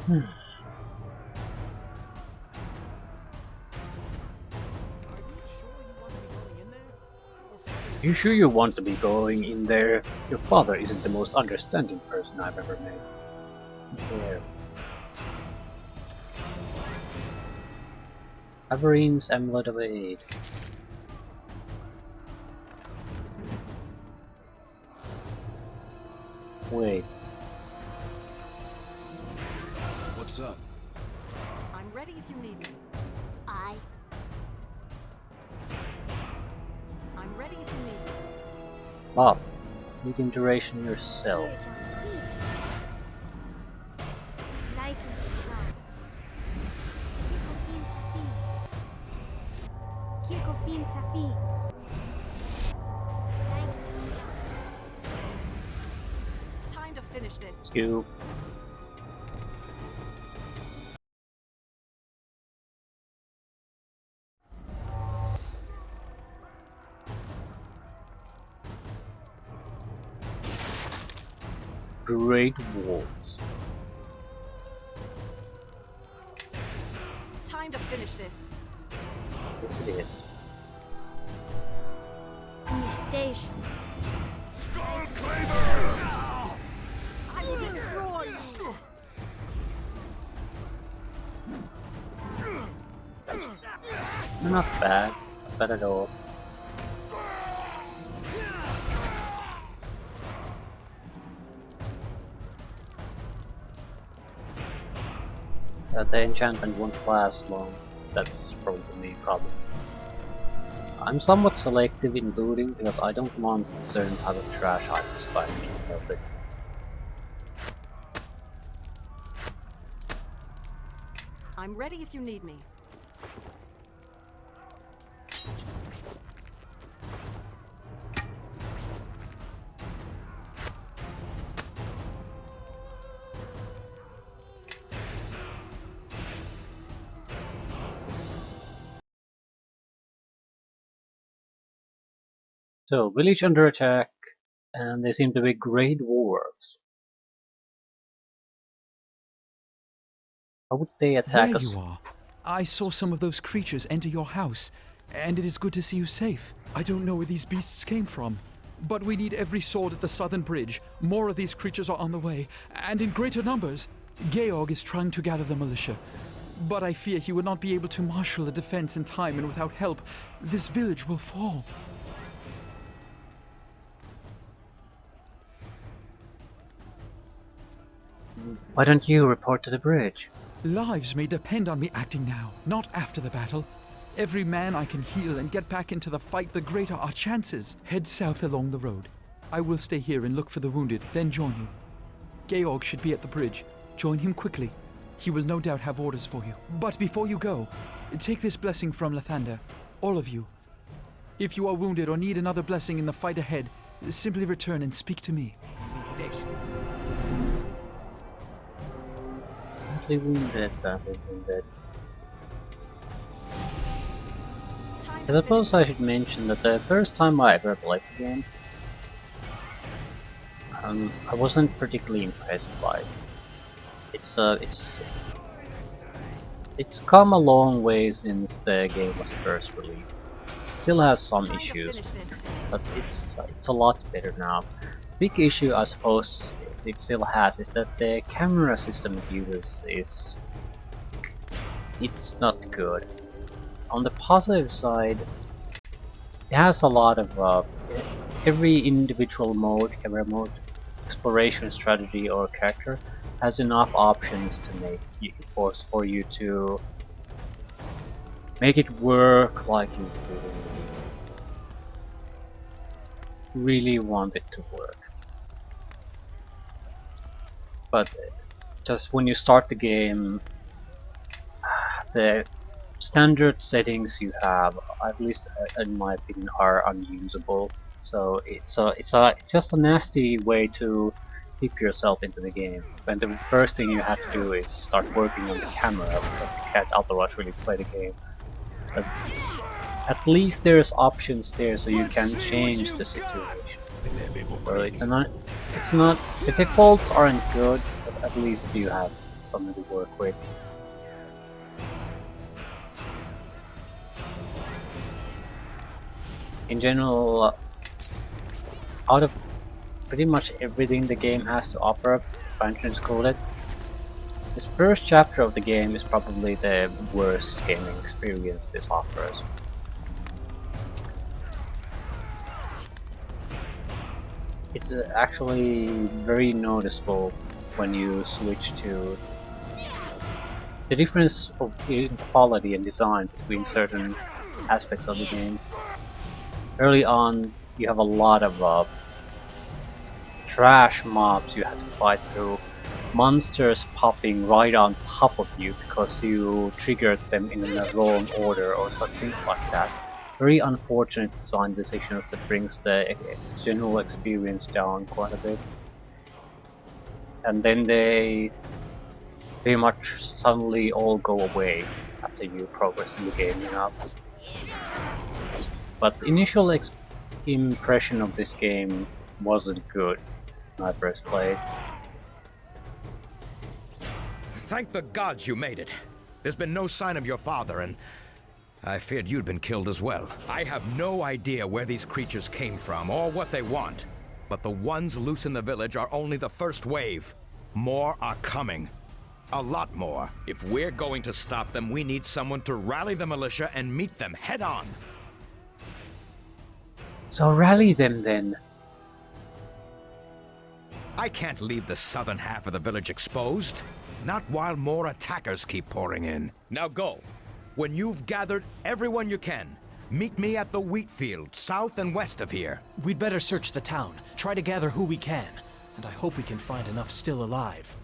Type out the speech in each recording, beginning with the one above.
Hmm. You sure you want to be going in there? Your father isn't the most understanding person I've ever met. There. Averine's Amulet of Aid. Wait. What's up? I'm ready if you need me. I'm ready if you need me. Bob, medium duration yourself. Time to finish this. Scoop. Great walls. Time to finish this. Yes, it is. I will destroy you. Not bad. Not bad at all. The enchantment won't last long. That's probably the problem. I'm somewhat selective in looting because I don't want certain type of trash items if I can help it. I'm ready if you need me. So, village under attack, and they seem to be great wars. How would they attack There us? you are. I saw some of those creatures enter your house, and it is good to see you safe. I don't know where these beasts came from, but we need every sword at the southern bridge. More of these creatures are on the way, and in greater numbers. Georg is trying to gather the militia, but I fear he would not be able to marshal a defense in time, and without help, this village will fall. Why don't you report to the bridge? Lives may depend on me acting now, not after the battle. Every man I can heal and get back into the fight, the greater our chances. Head south along the road. I will stay here and look for the wounded, then join you. Georg should be at the bridge. Join him quickly. He will no doubt have orders for you. But before you go, take this blessing from Lathander. All of you. If you are wounded or need another blessing in the fight ahead, simply return and speak to me. Badly wounded, badly wounded. I suppose I should mention that the first time I ever played the game, I wasn't particularly impressed by it. It's come a long way since the game was first released. It still has some issues, but it's a lot better now. Big issue I suppose it still has is that the camera system it uses it's not good. On the positive side, it has a lot of every individual mode, camera mode, exploration strategy or character has enough options to make for you to make it work like you really want it to work. But just when you start the game, the standard settings you have, at least in my opinion, are unusable. So it's just a nasty way to keep yourself into the game. When the first thing you have to do is start working on the camera because you can't otherwise really play the game. But at least there's options there so you can change the situation. So it's not the defaults aren't good, but at least you have something to work with. In general, out of pretty much everything the game has to offer, expansions call it, this first chapter of the game is probably the worst gaming experience this offers. It's actually very noticeable when you switch to the difference in quality and design between certain aspects of the game. Early on, you have a lot of trash mobs you have to fight through, monsters popping right on top of you because you triggered them in the wrong order or such things like that. Very unfortunate design decisions that brings the general experience down quite a bit. And then they pretty much suddenly all go away after you progress in the game enough. But the initial impression of this game wasn't good when I first played. Thank the gods you made it. There's been no sign of your father, and I feared you'd been killed as well. I have no idea where these creatures came from or what they want, but the ones loose in the village are only the first wave. More are coming. A lot more. If we're going to stop them, we need someone to rally the militia and meet them head on. So rally them then. I can't leave the southern half of the village exposed. Not while more attackers keep pouring in. Now go. When you've gathered everyone you can, meet me at the wheat field, south and west of here. We'd better search the town, try to gather who we can, and I hope we can find enough still alive.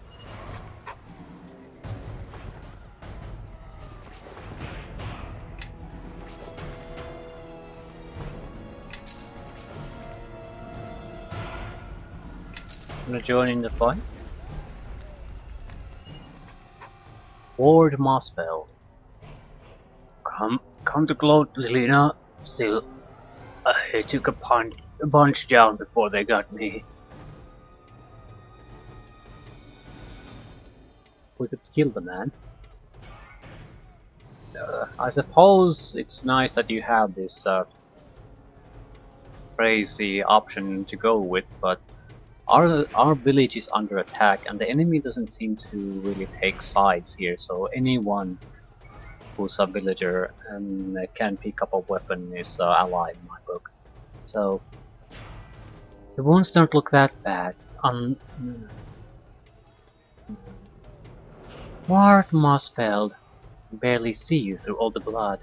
Wanna join in the fight? Ward Mossfell. Come to Gloat, Lena. Still, I took a bunch down before they got me. We could kill the man. I suppose it's nice that you have this crazy option to go with, but our village is under attack and the enemy doesn't seem to really take sides here, so anyone who's a villager and can pick up a weapon is ally in my book. So the wounds don't look that bad. Ward Mossfeld, barely see you through all the blood.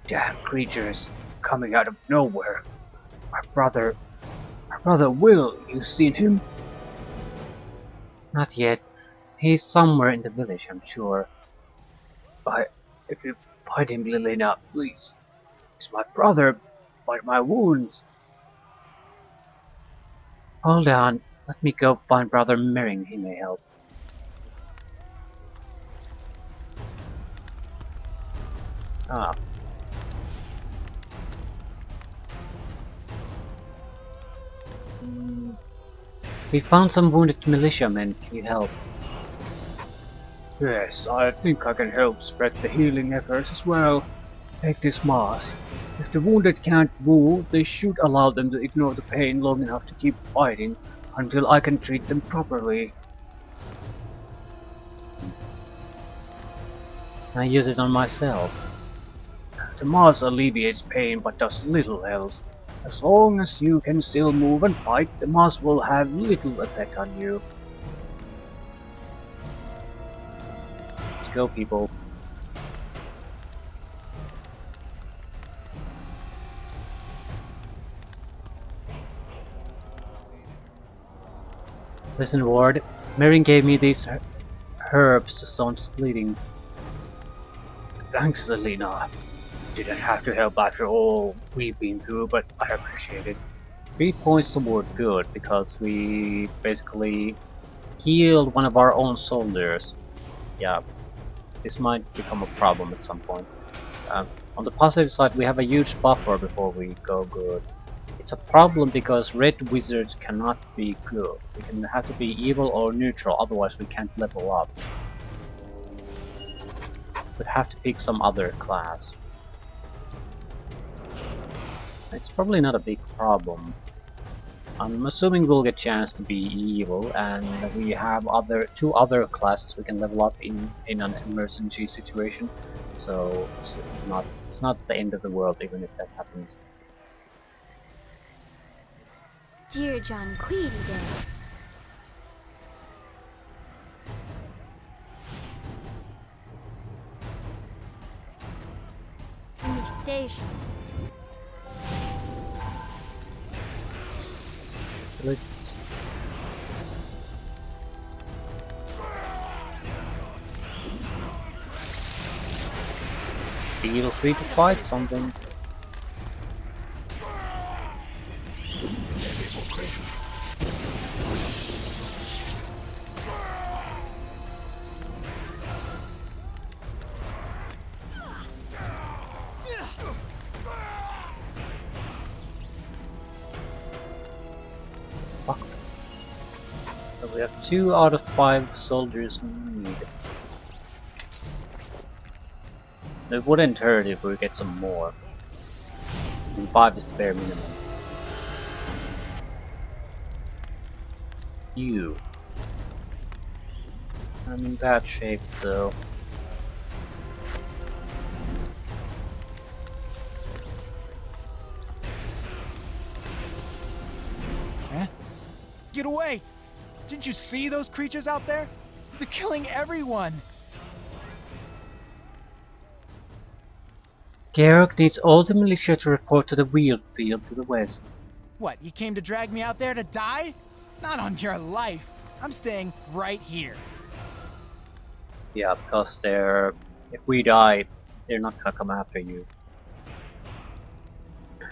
Damn creatures coming out of nowhere. My brother Will, you seen him? Not yet. He's somewhere in the village, I'm sure. But if you find him, Lilina, please. He's my brother, but my wounds. Hold on, let me go find Brother Mering, he may help. Ah. We found some wounded militiamen, can you help? Yes, I think I can help spread the healing efforts as well. Take this mask. If the wounded can't move, they should allow them to ignore the pain long enough to keep fighting until I can treat them properly. I use it on myself. The mask alleviates pain but does little else. As long as you can still move and fight, the mask will have little effect on you. Let's go, people. Listen, Ward. Mering gave me these herbs to staunch bleeding. Thanks, Lilina. Didn't have to help after all we've been through, but I appreciate it. 3 points toward good, because we basically healed one of our own soldiers. Yeah, this might become a problem at some point. On the positive side, we have a huge buffer before we go good. it's a problem because red wizards cannot be good. We can have to be evil or neutral, otherwise we can't level up. We'd have to pick some other class. It's probably not a big problem. I'm assuming we'll get a chance to be evil, and we have two other classes we can level up in an emergency situation. So it's not the end of the world even if that happens. Dear John Queedy there. Nicht Let's feel free to fight something. Fuck. So we have 2 out of 5 soldiers we need. It wouldn't hurt if we get some more. And 5 is the bare minimum. You. I'm in bad shape though. Huh? Get away! Didn't you see those creatures out there? They're killing everyone! Garrick needs all the militia to report to the wheat field to the west. What, you came to drag me out there to die? Not on your life. I'm staying right here. Yeah, because if we die, they're not gonna come after you.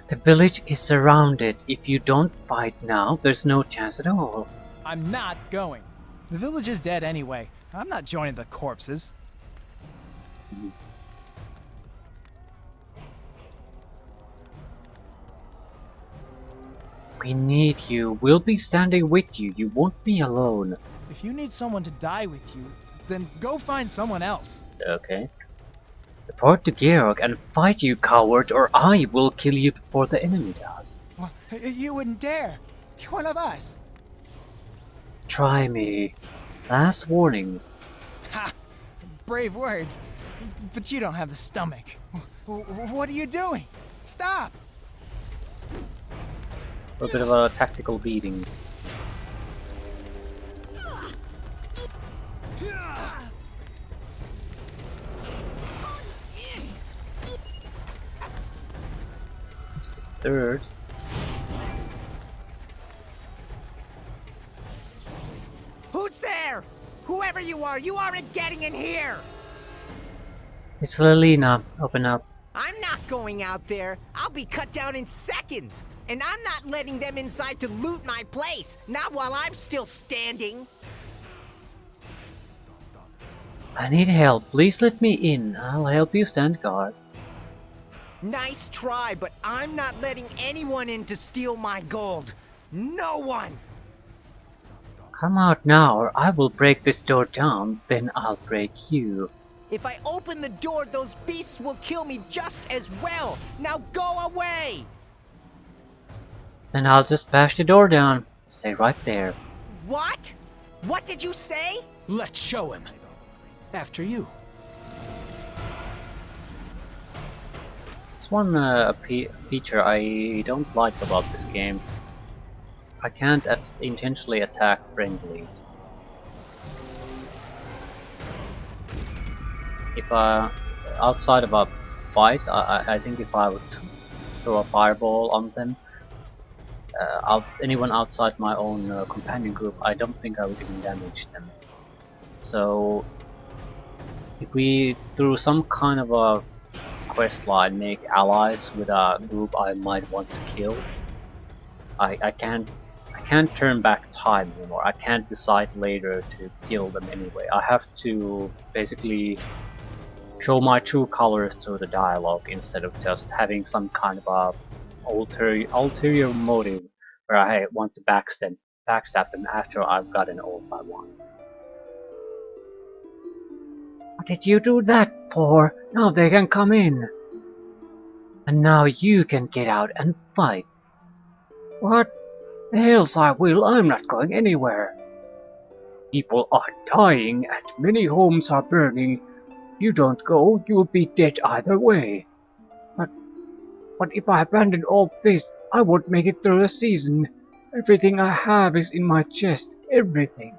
The village is surrounded. If you don't fight now, there's no chance at all. I'm not going. The village is dead anyway. I'm not joining the corpses. We need you. We'll be standing with you. You won't be alone. If you need someone to die with you, then go find someone else. Okay. Report to Georg and fight, you coward, or I will kill you before the enemy does. Well, you wouldn't dare. You're one of us. Try me. Last warning. Ha! Brave words. But you don't have the stomach. What are you doing? Stop! A bit of a tactical beating. It's the third. Who's there? Whoever you aren't getting in here! It's Lelina. Open up. I'm not going out there. I'll be cut down in seconds. And I'm not letting them inside to loot my place. Not while I'm still standing. I need help. Please let me in. I'll help you stand guard. Nice try, but I'm not letting anyone in to steal my gold. No one! Come out now or I will break this door down, then I'll break you. If I open the door, those beasts will kill me just as well. Now go away! Then I'll just bash the door down. Stay right there. What? What did you say? Let's show him. After you. It's one feature I don't like about this game. I can't intentionally attack friendlies. If outside of a fight, I think if I would throw a fireball on them, anyone outside my own companion group, I don't think I would even damage them. So if we, through some kind of a quest line, make allies with a group I might want to kill, I can't turn back time anymore. I can't decide later to kill them anyway. I have to basically show my true colors through the dialogue instead of just having some kind of a ulterior motive where I want to backstab them after I've gotten all I want. What did you do that for? Now they can come in. And now you can get out and fight. What? The hells I will, I'm not going anywhere. People are dying and many homes are burning. If you don't go, you'll be dead either way. But if I abandon all this, I won't make it through the season. Everything I have is in my chest. Everything.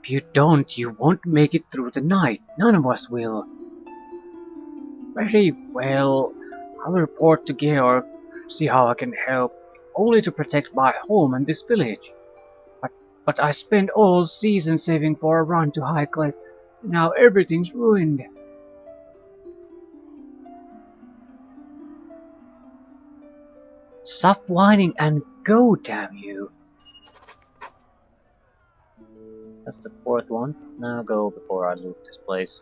If you don't, you won't make it through the night. None of us will. Very well. I'll report to Georg, see how I can help, only to protect my home and this village. But I spent all season saving for a run to High Cliff. Now everything's ruined. Stop whining and go, damn you! That's the fourth one. Now go before I loot this place.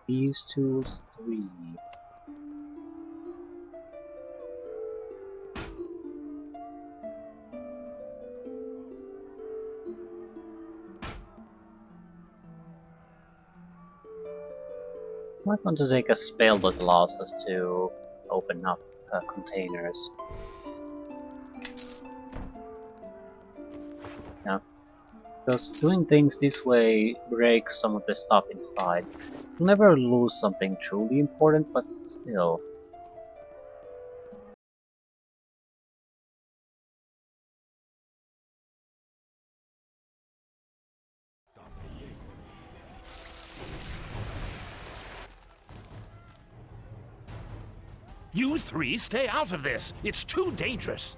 These tools 3. Might want to take a spell that allows us to open up containers. Yeah, because doing things this way breaks some of the stuff inside. You'll never lose something truly important, but still. You three stay out of this. It's too dangerous.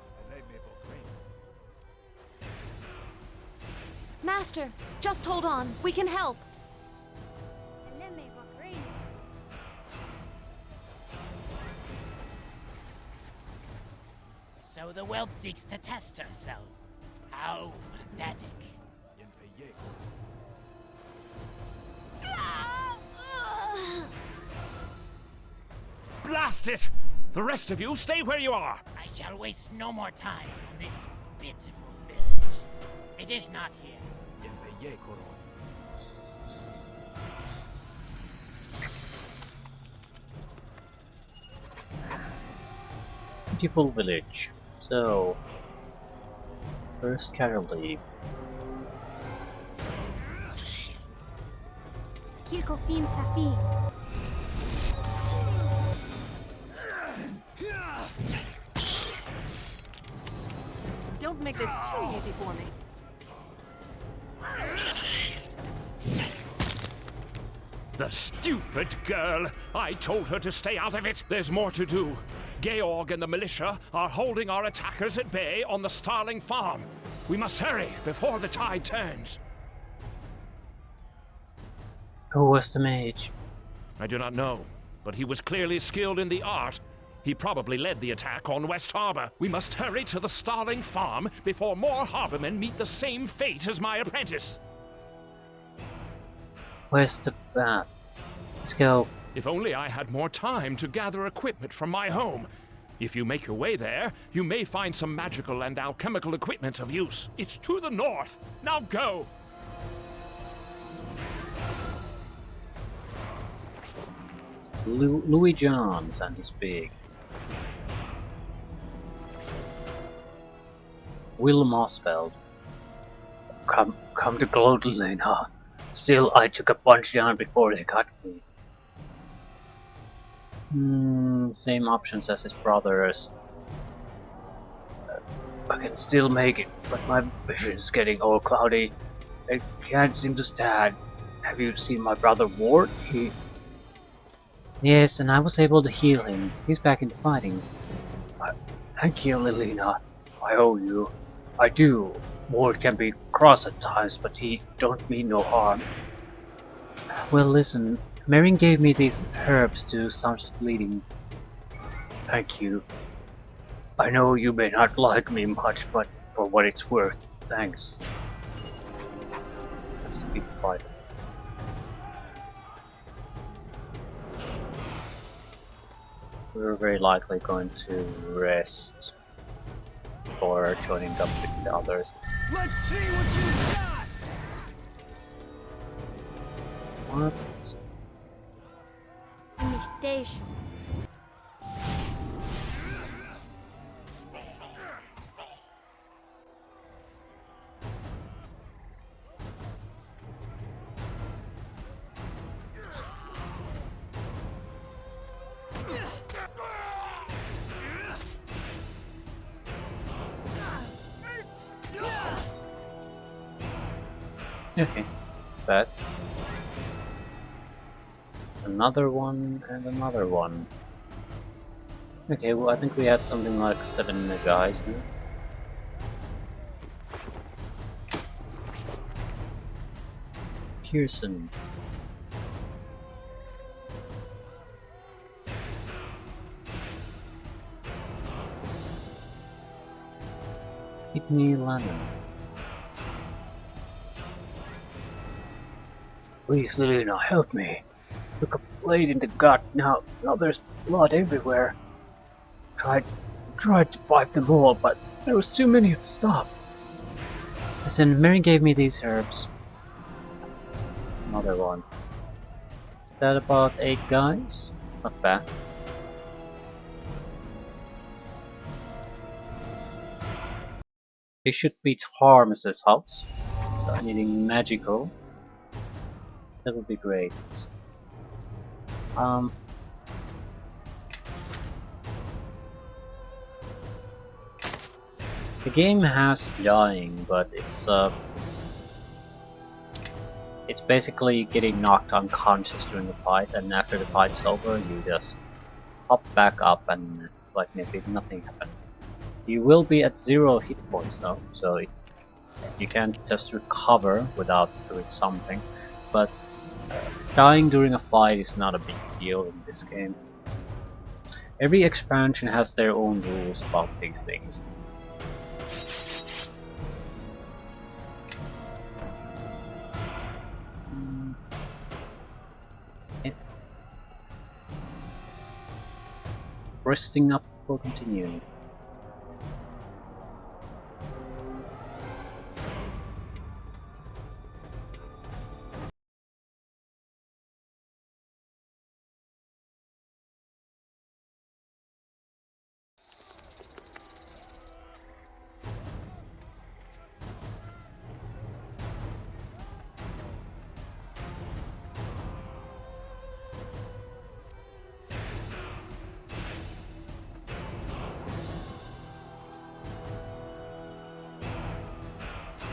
Master, just hold on. We can help. So the whelp seeks to test herself. How pathetic. Blast it! The rest of you stay where you are. I shall waste no more time on this pitiful village. It is not here. Beautiful village. So, first casualty. Kilkofim Safi. Don't make this too easy for me. The stupid girl! I told her to stay out of it. There's more to do. Georg and the militia are holding our attackers at bay on the Starling farm. We must hurry before the tide turns. Who was the mage? I do not know, but he was clearly skilled in the art. He probably led the attack on West Harbor. We must hurry to the Starling farm before more harbormen meet the same fate as my apprentice. Where's the path? Let's go. If only I had more time to gather equipment from my home. If you make your way there, you may find some magical and alchemical equipment of use. It's to the north. Now go! Louis Johns and his big. Will Mossfeld. Come to Glodlane, huh? Still, I took a punch down before they got me. Same options as his brothers. I can still make it, but my vision's getting all cloudy. I can't seem to stand. Have you seen my brother Ward? Yes, and I was able to heal him. He's back into fighting. Thank you, Lilina. I owe you. I do. Ward can be cross at times, but he don't mean no harm. Well, listen. Marin gave me these herbs to staunch the bleeding. Thank you. I know you may not like me much, but for what it's worth, thanks. That's the big fight. we're very likely going to rest before joining up with the others. Let's see what you got! What? Imitation. Okay, that. It's another one and another one. Okay, well I think we had something like 7 guys now. Pearson. Kidney Lannon. Please, Lilina, help me. Took a blade in the gut. Now there's blood everywhere. Tried to fight them all, but there was too many to stop. Listen, Mary gave me these herbs. Another one. Is that about 8 guys? Not bad. They should be Harms's house. So anything magical. That would be great. The game has dying, but it's basically getting knocked unconscious during the fight, and after the fight's over, you just hop back up and like maybe nothing happened. You will be at 0 hit points though, so you can't just recover without doing something. But dying during a fight is not a big deal in this game. Every expansion has their own rules about these things. Resting up before continuing.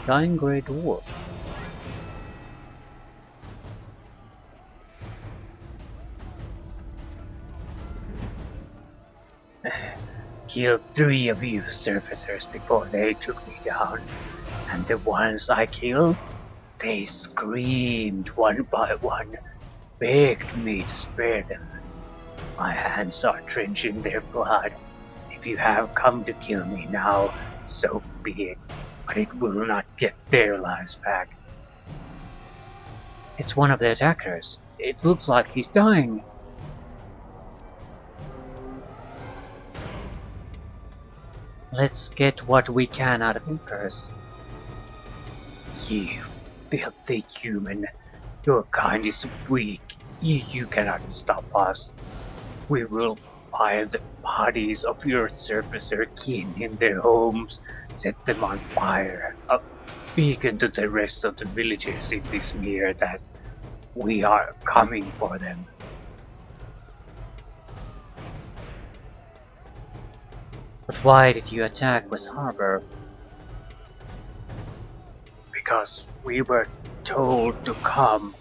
Dying Grey Dwarf. Killed 3 of you surfacers before they took me down, and the ones I killed, they screamed one by one, begged me to spare them. My hands are drenched in their blood. If you have come to kill me now, so be it, but it will not get their lives back. It's one of the attackers. It looks like he's dying. Let's get what we can out of him first. You filthy human. Your kind is weak. You cannot stop us. We will pile the bodies of your surfacer kin in their homes, set them on fire, a beacon to the rest of the villagers in this mirror that we are coming for them. But why did you attack West Harbor? Because we were told to come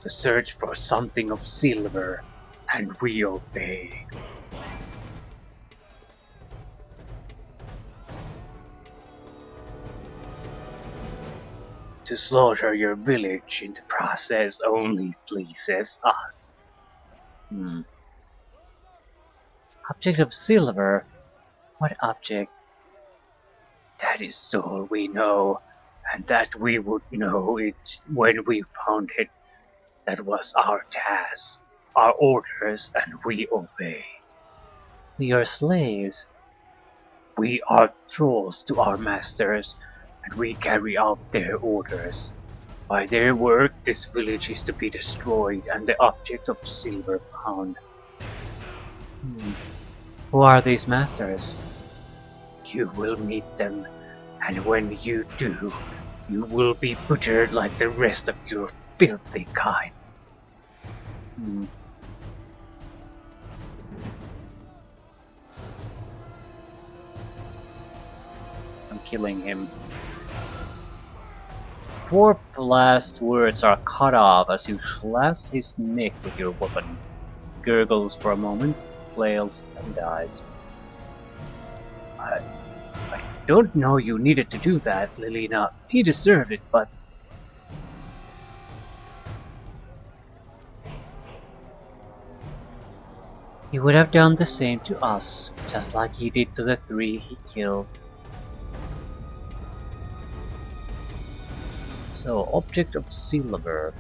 to search for something of silver, and we obeyed. To slaughter your village in the process only pleases us. Object of silver? What object? That is all we know, and that we would know it when we found it. That was our task, our orders, and we obey. We are slaves. We are thralls to our masters, and we carry out their orders. By their word, this village is to be destroyed and the object of silver found. Who are these masters? You will meet them, and when you do, you will be butchered like the rest of your filthy kind. I'm killing him. Four last words are cut off as you slash his neck with your weapon. Gurgles for a moment, flails, and dies. I don't know you needed to do that, Lilina. He deserved it, but... He would have done the same to us, just like he did to the 3 he killed. So, object of silver.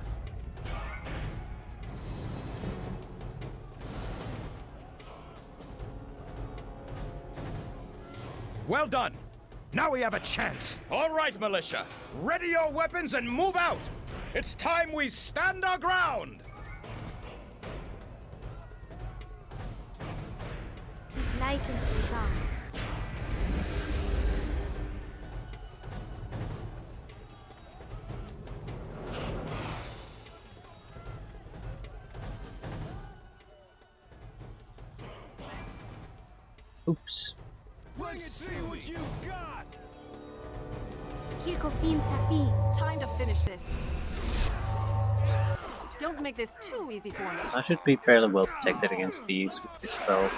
Well done! Now we have a chance! All right, militia! Ready your weapons and move out! It's time we stand our ground! His liking goes on. Oops. Kilkofim Safi. Time to finish this. Don't make this too easy for me. I should be fairly well protected against these with this spell.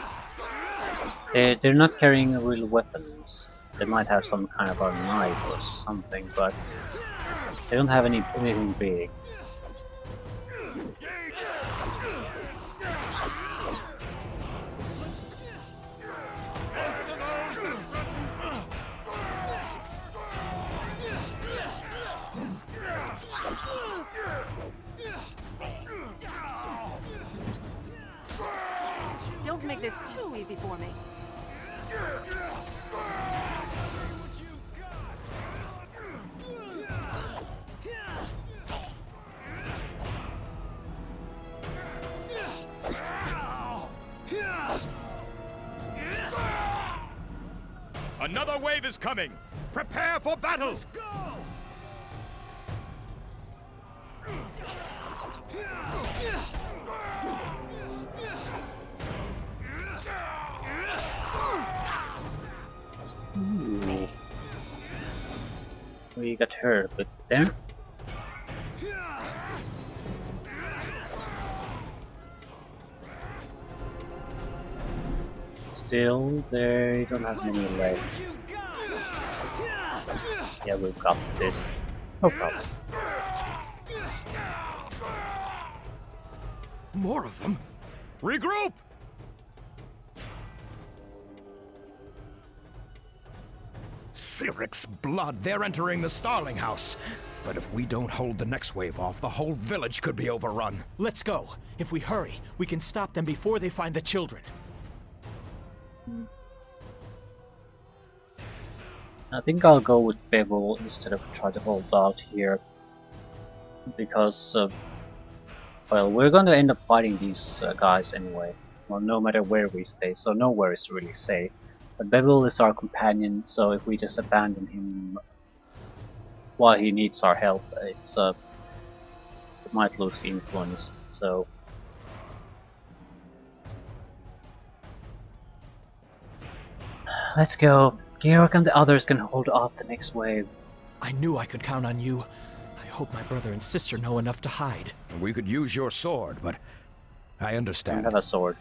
They're not carrying real weapons. They might have some kind of a knife or something, but they don't have anything big. Don't make this too easy for me. Another wave is coming! Prepare for battle! Let's go! Ooh. We got hurt a bit there. Still, they don't have many left. Yeah, we've got this. No problem. More of them? Regroup! Cyric's blood, they're entering the Starling House. But if we don't hold the next wave off, the whole village could be overrun. Let's go. If we hurry, we can stop them before they find the children. I think I'll go with Bevel instead of try to hold out here. Because, well, we're going to end up fighting these guys anyway. Well, no matter where we stay, so nowhere is really safe. But Bevel is our companion, so if we just abandon him while he needs our help, it's it might lose the influence. So let's go. Georg and the others can hold off the next wave. I knew I could count on you. I hope my brother and sister know enough to hide. We could use your sword, but I I understand. have a sword.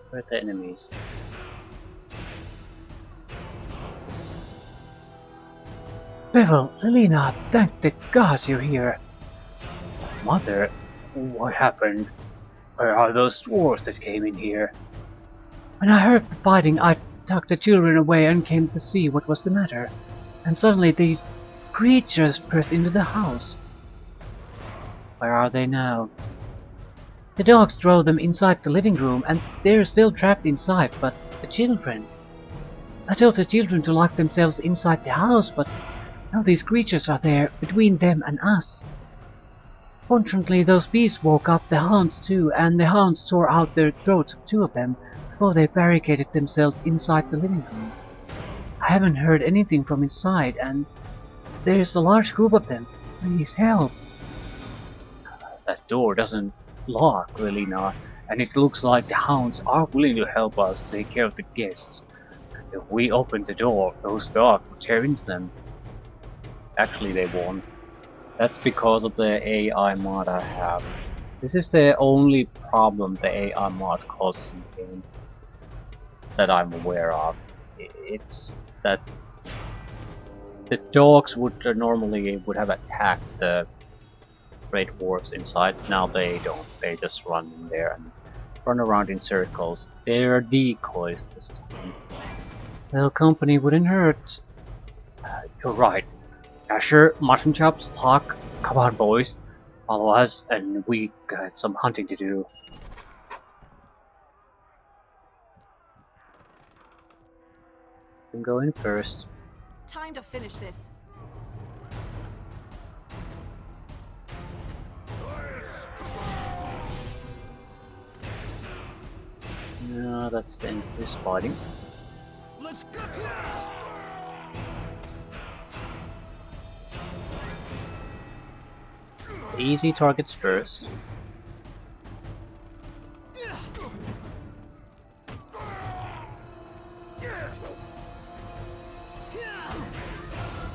Where are the enemies? Bevel, Lilina, thank the gods you're here. Mother, what happened? Where are those dwarves that came in here? When I heard the fighting, I tucked the children away and came to see what was the matter. And suddenly these creatures burst into the house. Where are they now? The dogs drove them inside the living room and they're still trapped inside, but the children... I told the children to lock themselves inside the house, but now these creatures are there, between them and us. Fortunately, those beasts woke up the hounds too, and the hounds tore out their throats of 2 of them before they barricaded themselves inside the living room. I haven't heard anything from inside, and there's a large group of them. Please help. That door doesn't lock, really not, and it looks like the hounds are willing to help us take care of the guests. If we open the door, those dogs will tear into them. Actually, they won't. That's because of the AI mod I have. This is the only problem the AI mod causes in the game that I'm aware of. It's that the dogs would normally would have attacked the Great Dwarfs inside. Now they don't. They just run in there and run around in circles. They're decoys this time. Well, company wouldn't hurt. You're right. Now sure, mutton chops, talk. Come on, boys. Follow us, and we got some hunting to do. I'm going first. Time to finish this. No, that's the end of this fighting. Let's go! Easy targets first.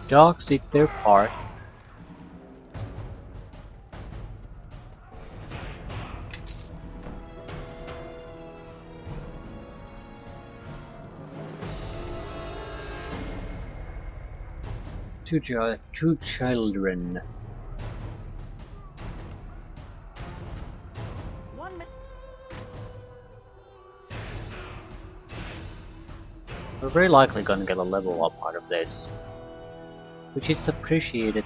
Dogs did their part. Two children. One miss. We're very likely gonna get a level up out of this, which is appreciated.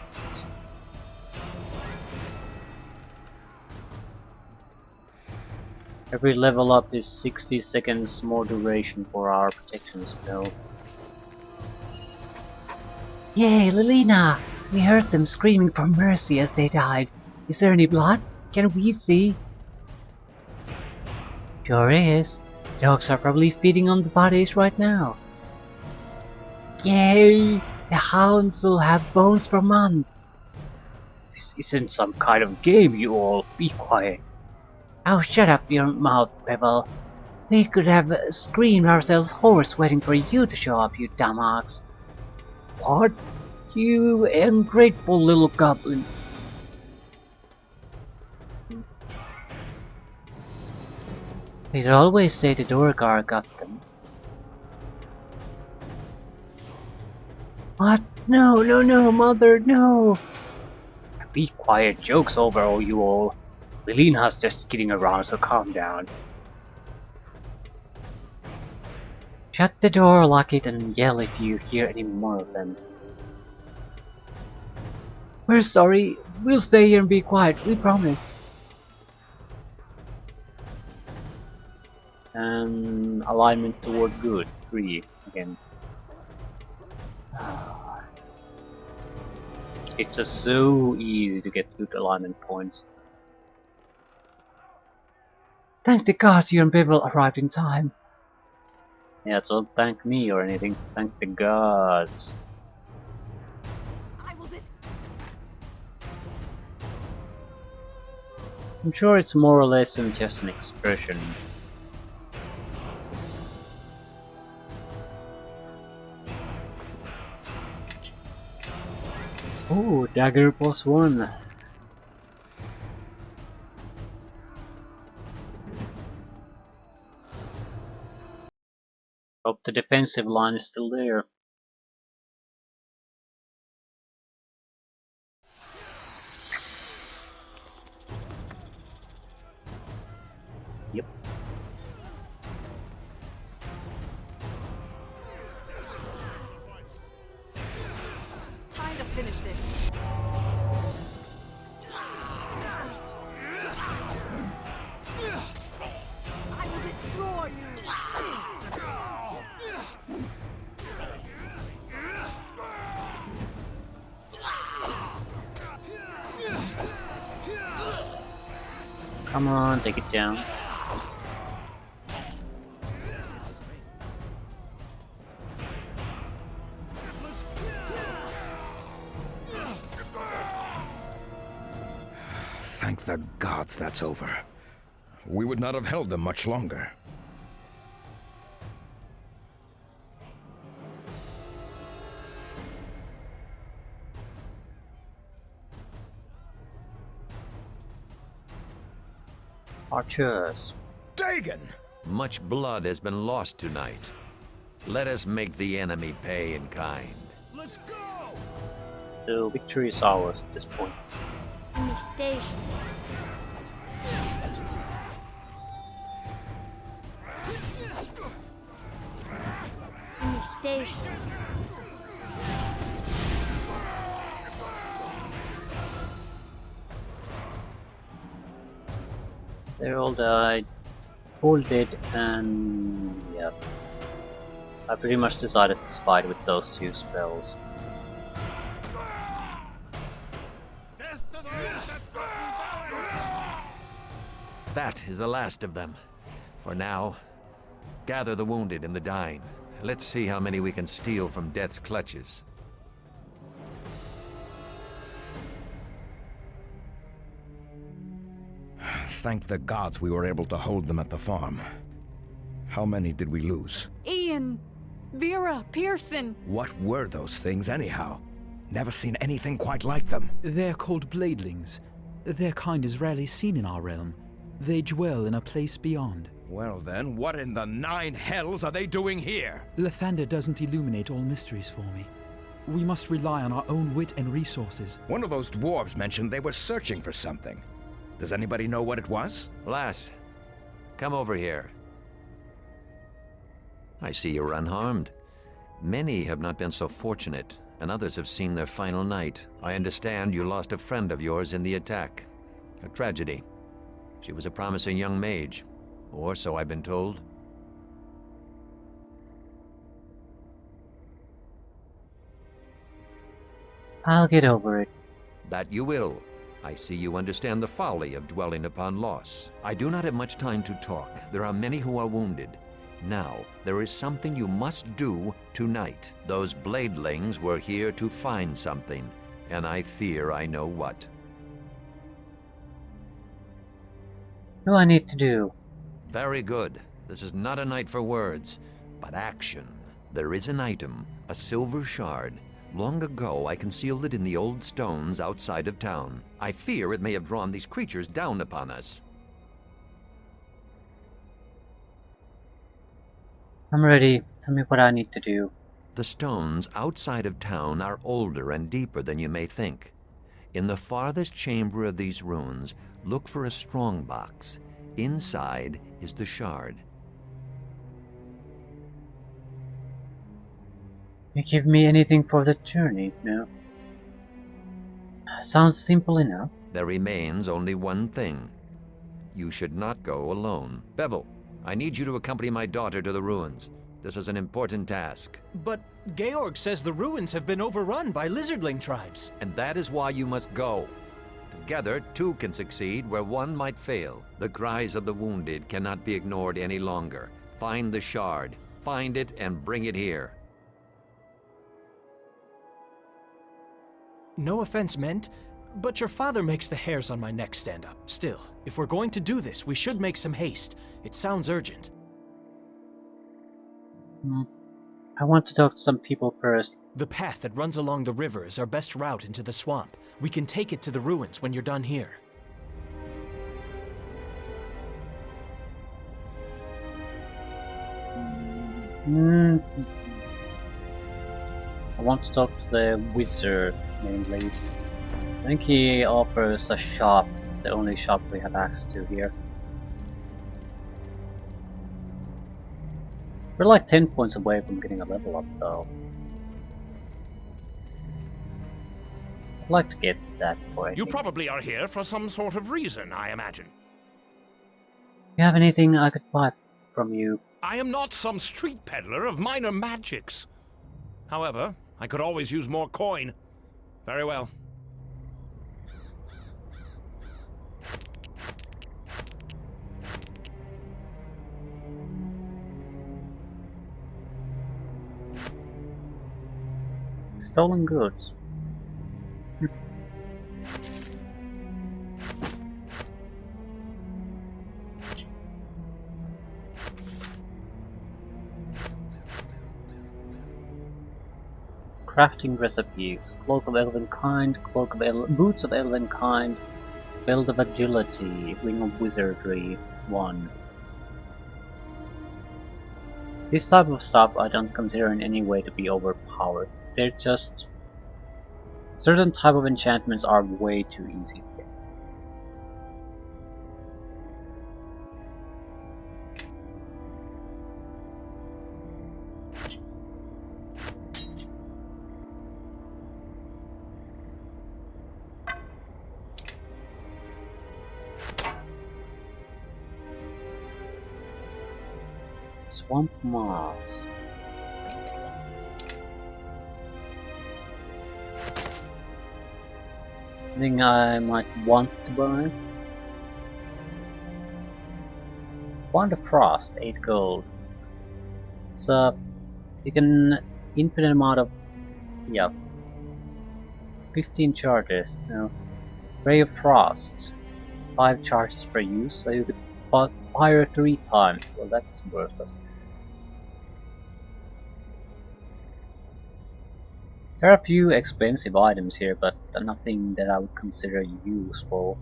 Every level up is 60 seconds more duration for our protection spell. Yay, Lilina! We heard them screaming for mercy as they died. Is there any blood? Can we see? Sure is. Dogs are probably feeding on the bodies right now. Yay! The hounds will have bones for months. This isn't some kind of game, you all. Be quiet. Oh, shut up your mouth, Pebble. We could have screamed ourselves hoarse waiting for you to show up, you dumb ox. What? You ungrateful little goblin. They'd always say the door guard got them. What? No, no, no, mother, no! Be quiet, joke's over, oh you all. Lilina's just kidding around, so calm down. Shut the door, lock it, and yell if you hear any more of them. We're sorry. We'll stay here and be quiet, we promise. And alignment toward good, 3 again. It's just so easy to get good alignment points. Thank the gods you and Bevel arrived in time. Yeah, so don't thank me or anything. Thank the gods. I will dis- I'm sure it's more or less than just an expression. Oh, dagger +1. Hope the defensive line is still there. Yep. finish this. I will destroy you. Come on, take it down. Thank the gods that's over. We would not have held them much longer. Archers. Dagon! Much blood has been lost tonight. Let us make the enemy pay in kind. Let's go! The victory is ours at this point. Imitation. Imitation. They all died. All did, and yeah. I pretty much decided to fight with those two spells. That is the last of them. For now, gather the wounded and the dying. Let's see how many we can steal from death's clutches. Thank the gods we were able to hold them at the farm. How many did we lose? Ian, Vera, Pearson. What were those things anyhow? Never seen anything quite like them. They're called bladelings. Their kind is rarely seen in our realm. They dwell in a place beyond. Well then, what in the nine hells are they doing here? Lathander doesn't illuminate all mysteries for me. We must rely on our own wit and resources. One of those dwarves mentioned they were searching for something. Does anybody know what it was? Lass, come over here. I see you're unharmed. Many have not been so fortunate, and others have seen their final night. I understand you lost a friend of yours in the attack. A tragedy. She was a promising young mage, or so I've been told. I'll get over it. That you will. I see you understand the folly of dwelling upon loss. I do not have much time to talk. There are many who are wounded. Now, there is something you must do tonight. Those bladelings were here to find something, and I fear I know what. What do I need to do? Very good. This is not a night for words, but action. There is an item, a silver shard. Long ago, I concealed it in the old stones outside of town. I fear it may have drawn these creatures down upon us. I'm ready. Tell me what I need to do. The stones outside of town are older and deeper than you may think. In the farthest chamber of these ruins, look for a strong box. Inside is the shard. You give me anything for the journey, no? Sounds simple enough. There remains only one thing. You should not go alone. Bevel, I need you to accompany my daughter to the ruins. This is an important task. But Georg says the ruins have been overrun by lizardling tribes. And that is why you must go. Together, two can succeed where one might fail. The cries of the wounded cannot be ignored any longer. Find the shard. Find it and bring it here. No offense meant, but your father makes the hairs on my neck stand up. Still, if we're going to do this, we should make some haste. It sounds urgent. I want to talk to some people first. The path that runs along the river is our best route into the swamp. We can take it to the ruins when you're done here. I want to talk to the wizard, mainly. I think he offers a shop, the only shop we have access to here. We're like 10 points away from getting a level up, though. I'd like to get that point. You probably are here for some sort of reason, I imagine. You have anything I could buy from you? I am not some street peddler of minor magics. However, I could always use more coin. Very well. Stolen goods. Crafting recipes. Cloak of Elven Kind, Boots of Elven Kind, Belt of Agility, Ring of Wizardry, 1. This type of stuff I don't consider in any way to be overpowered. They're just... certain type of enchantments are way too easy to get. Swamp moss. Thing I might want to buy. Wand of Frost, 8 gold. So you can infinite amount of 15 charges. Now, Ray of Frost, 5 charges per use, so you could fire 3 times. Well, that's worthless. There are a few expensive items here, but nothing that I would consider useful.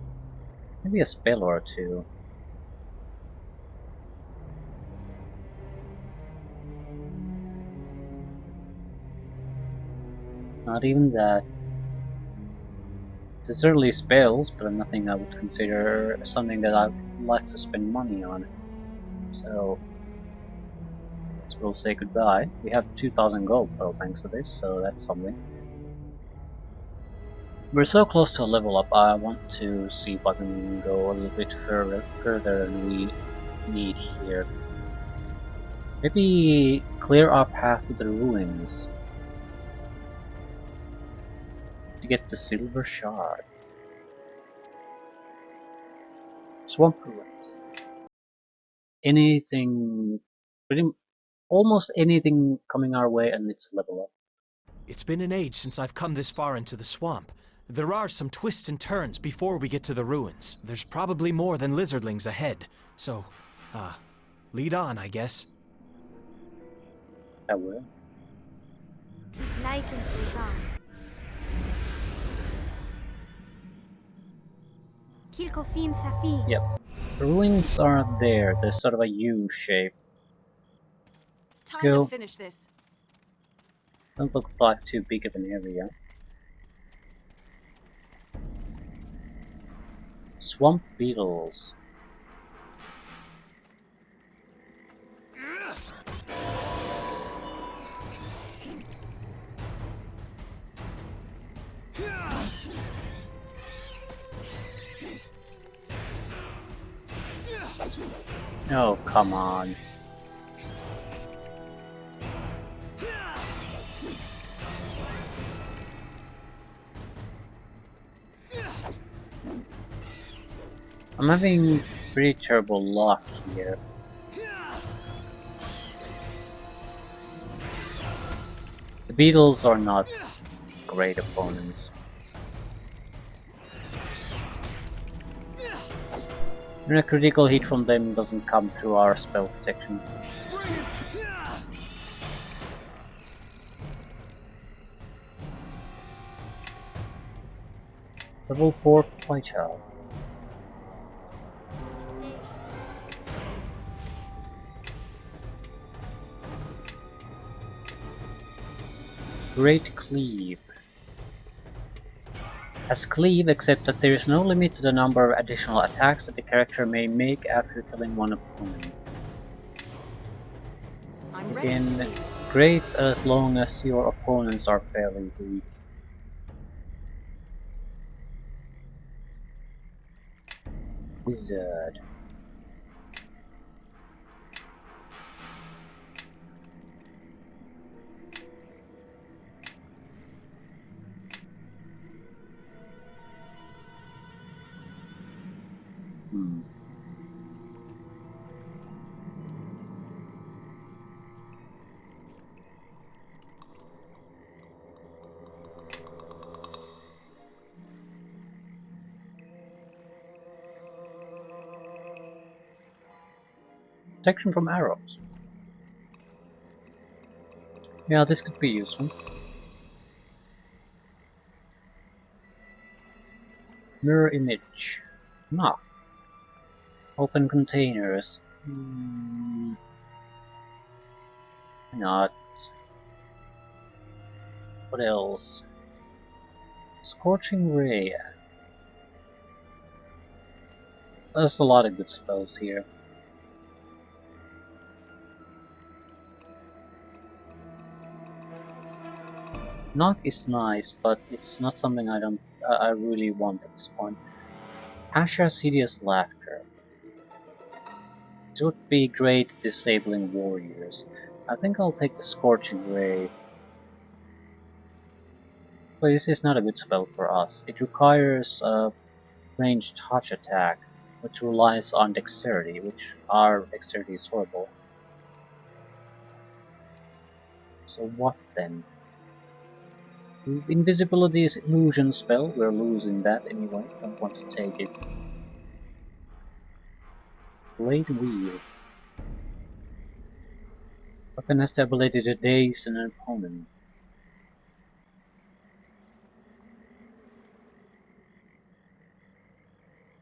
Maybe a spell or two. Not even that. There's certainly spells, but nothing I would consider something that I would like to spend money on. So we'll say goodbye. We have 2,000 gold though, thanks to this, so that's something. We're so close to a level up, I want to see if I can go a little bit further than we need here. Maybe clear our path to the ruins to get the silver shard. Swamp ruins. Anything, almost anything coming our way and it's level up. It's been an age since I've come this far into the swamp. There are some twists and turns before we get to the ruins. There's probably more than lizardlings ahead. So, lead on, I guess. I will. Tis night in Fuzan. Kilkofim Safin. Yep. The ruins are there. There's sort of a U shape. Let's Time go. to finish this. Don't look like too big of an area. Swamp beetles. Oh, come on. I'm having pretty terrible luck here. The beetles are not great opponents. And a critical hit from them doesn't come through our spell protection. Level 4 Playchild. Great Cleave. Has Cleave, except that there is no limit to the number of additional attacks that the character may make after killing one opponent. I'm ready. Again, great as long as your opponents are fairly weak. Wizard. Hmm. Protection from arrows. Yeah, this could be useful. Mirror image. Knock. Open containers. Not. What else? Scorching ray. There's a lot of good spells here. Knock is nice, but it's not something I really want at this point. Asha's hideous laughter. It would be great disabling warriors. I think I'll take the Scorching Ray. But this is not a good spell for us. It requires a ranged touch attack, which relies on dexterity, which our dexterity is horrible. So what then? Invisibility is illusion spell, we're losing that anyway, don't want to take it. Blade Wheel. Weapon has the ability to daze an opponent.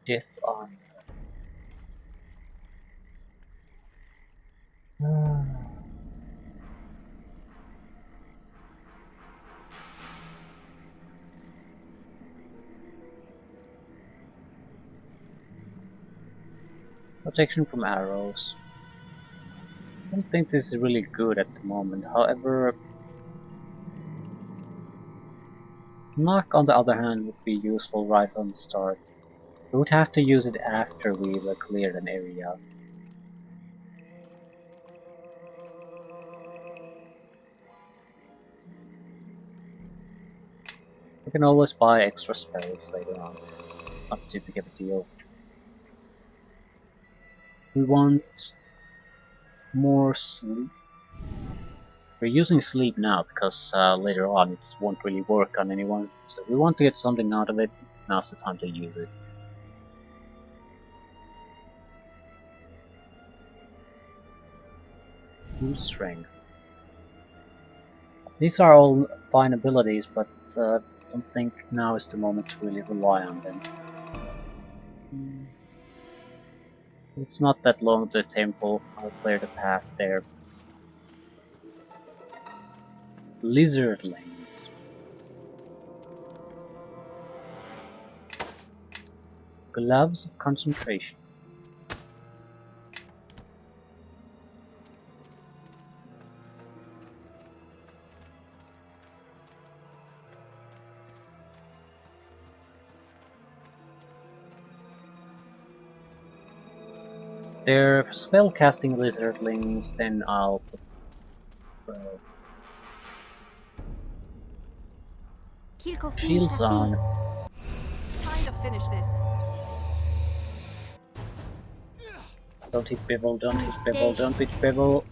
Death on. Protection from arrows. I don't think this is really good at the moment, however... Knock, on the other hand, would be useful right from the start. We would have to use it after we've cleared an area. We can always buy extra spells later on. Not too big of a deal. We want more sleep. We're using sleep now because later on it won't really work on anyone. So if we want to get something out of it, now's the time to use it. Full strength. These are all fine abilities, but I don't think now is the moment to really rely on them. It's not that long to the temple, I'll clear the path there. Lizardlings. Gloves of concentration. They're spellcasting lizardlings, then I'll put shields on. Time to finish this. Don't hit Bevel, don't hit Bevel, don't hit Bevel.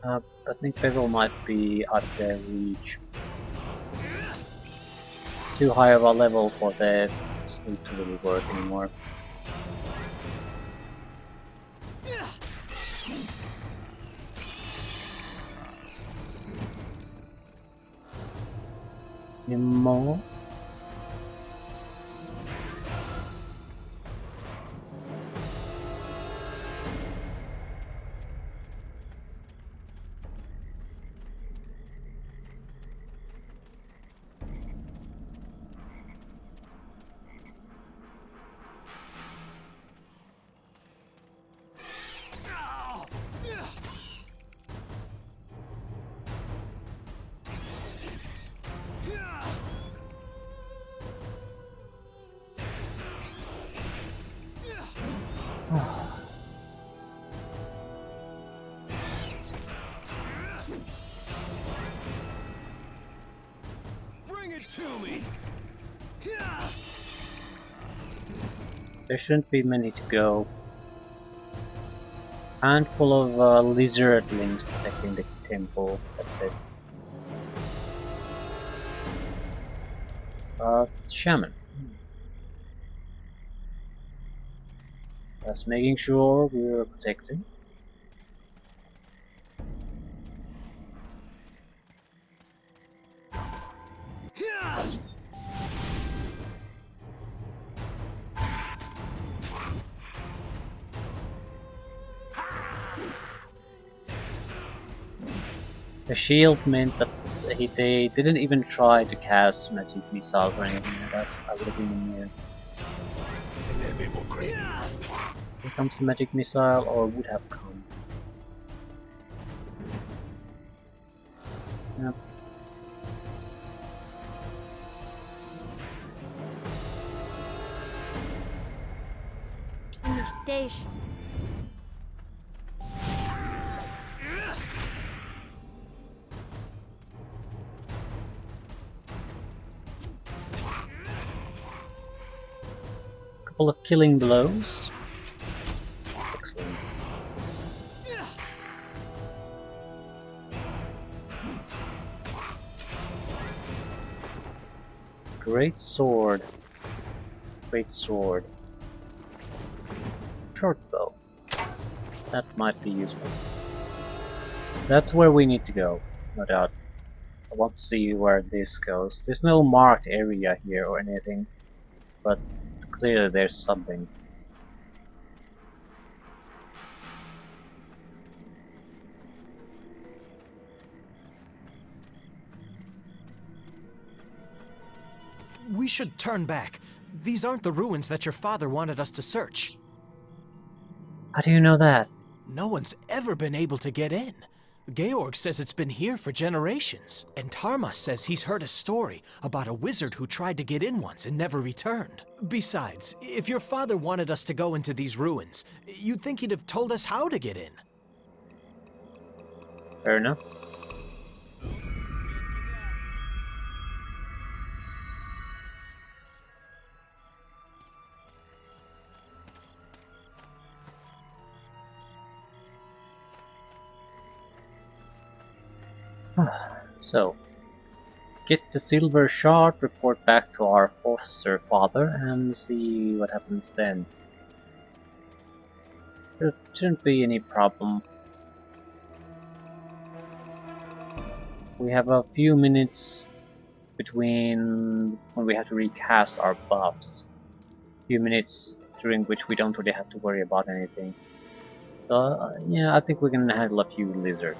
I think Bevel might be out of their reach. Too high of a level for the sleep to really work anymore. Any more? There shouldn't be many to go. Handful of lizardlings protecting the temple. That's it. Shaman. Just making sure we're protecting. The shield meant that they didn't even try to cast magic missile or anything like that. I would have been immune. Here comes the magic missile, or would have come. Yep. Station. Couple of killing blows. Excellent. Great sword. Great sword. Short bow. That might be useful. That's where we need to go, no doubt. I want to see where this goes. There's no marked area here or anything, but clearly there's something. We should turn back. These aren't the ruins that your father wanted us to search. How do you know that? No one's ever been able to get in. Georg says it's been here for generations, and Tarma says he's heard a story about a wizard who tried to get in once and never returned. Besides, if your father wanted us to go into these ruins, you'd think he'd have told us how to get in. Fair enough. So, get the silver shard, report back to our foster father, and see what happens then. There shouldn't be any problem. We have a few minutes between when we have to recast our buffs. A few minutes during which we don't really have to worry about anything. So, yeah, I think we can handle a few lizards.